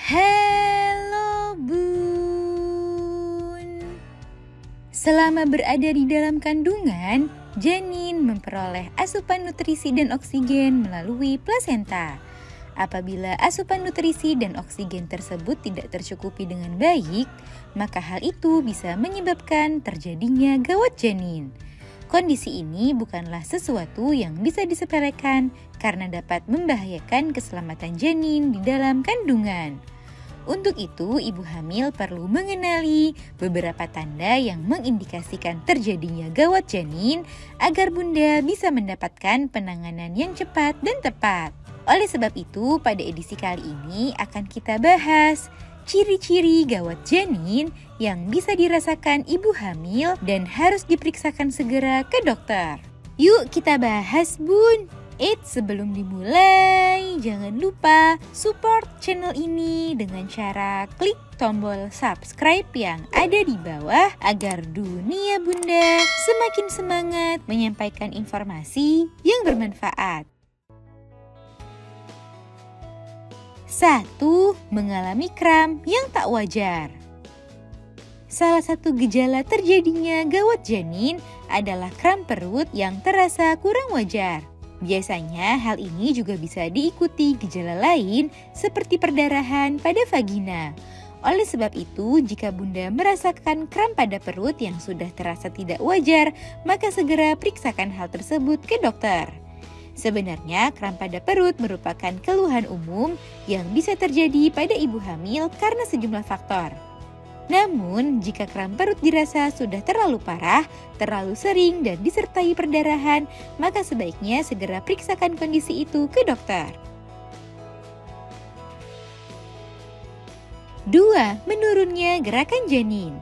Halo Bun. Selama berada di dalam kandungan, janin memperoleh asupan nutrisi dan oksigen melalui plasenta. Apabila asupan nutrisi dan oksigen tersebut tidak tercukupi dengan baik, maka hal itu bisa menyebabkan terjadinya gawat janin. Kondisi ini bukanlah sesuatu yang bisa disepelekan karena dapat membahayakan keselamatan janin di dalam kandungan. Untuk itu, ibu hamil perlu mengenali beberapa tanda yang mengindikasikan terjadinya gawat janin agar bunda bisa mendapatkan penanganan yang cepat dan tepat. Oleh sebab itu, pada edisi kali ini akan kita bahas ciri-ciri gawat janin yang bisa dirasakan ibu hamil dan harus diperiksakan segera ke dokter. Yuk kita bahas Bun. Sebelum dimulai, jangan lupa support channel ini dengan cara klik tombol subscribe yang ada di bawah agar dunia bunda semakin semangat menyampaikan informasi yang bermanfaat. 1. Mengalami kram yang tak wajar. Salah satu gejala terjadinya gawat janin adalah kram perut yang terasa kurang wajar. Biasanya hal ini juga bisa diikuti gejala lain seperti perdarahan pada vagina. Oleh sebab itu, jika bunda merasakan kram pada perut yang sudah terasa tidak wajar, maka segera periksakan hal tersebut ke dokter. Sebenarnya, kram pada perut merupakan keluhan umum yang bisa terjadi pada ibu hamil karena sejumlah faktor. Namun, jika kram perut dirasa sudah terlalu parah, terlalu sering, dan disertai perdarahan, maka sebaiknya segera periksakan kondisi itu ke dokter. 2. Menurunnya gerakan janin.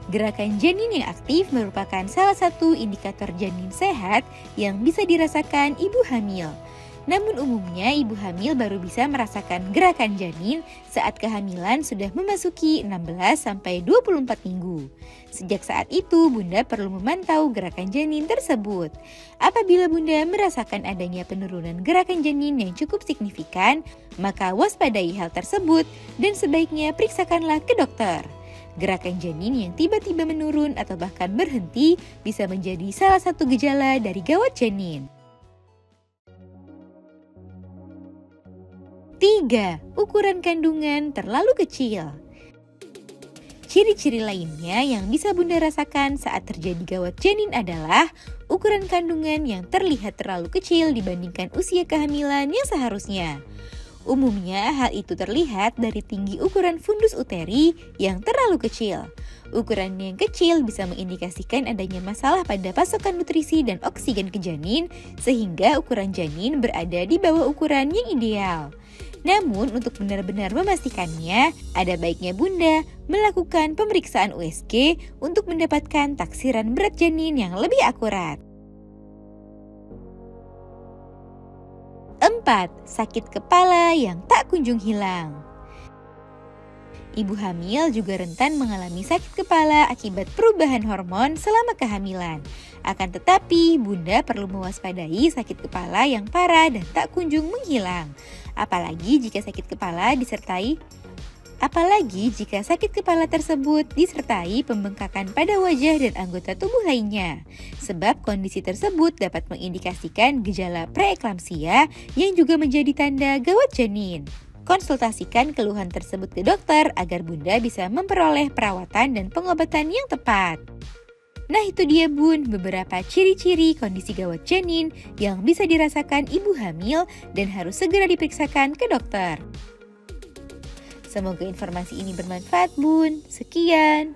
Gerakan janin yang aktif merupakan salah satu indikator janin sehat yang bisa dirasakan ibu hamil. Namun umumnya ibu hamil baru bisa merasakan gerakan janin saat kehamilan sudah memasuki 16-24 minggu. Sejak saat itu bunda perlu memantau gerakan janin tersebut. Apabila bunda merasakan adanya penurunan gerakan janin yang cukup signifikan, maka waspadai hal tersebut dan sebaiknya periksakanlah ke dokter. Gerakan janin yang tiba-tiba menurun atau bahkan berhenti bisa menjadi salah satu gejala dari gawat janin. 3. Ukuran kandungan terlalu kecil. Ciri-ciri lainnya yang bisa bunda rasakan saat terjadi gawat janin adalah ukuran kandungan yang terlihat terlalu kecil dibandingkan usia kehamilan yang seharusnya. Umumnya hal itu terlihat dari tinggi ukuran fundus uteri yang terlalu kecil. Ukuran yang kecil bisa mengindikasikan adanya masalah pada pasokan nutrisi dan oksigen ke janin, sehingga ukuran janin berada di bawah ukuran yang ideal. Namun untuk benar-benar memastikannya, ada baiknya bunda melakukan pemeriksaan USG untuk mendapatkan taksiran berat janin yang lebih akurat. 4. Sakit kepala yang tak kunjung hilang. Ibu hamil juga rentan mengalami sakit kepala akibat perubahan hormon selama kehamilan. Akan tetapi, bunda perlu mewaspadai sakit kepala yang parah dan tak kunjung menghilang. Apalagi jika sakit kepala tersebut disertai pembengkakan pada wajah dan anggota tubuh lainnya. Sebab kondisi tersebut dapat mengindikasikan gejala preeklamsia yang juga menjadi tanda gawat janin. Konsultasikan keluhan tersebut ke dokter agar bunda bisa memperoleh perawatan dan pengobatan yang tepat. Nah itu dia bun, beberapa ciri-ciri kondisi gawat janin yang bisa dirasakan ibu hamil dan harus segera diperiksakan ke dokter. Semoga informasi ini bermanfaat bun. Sekian.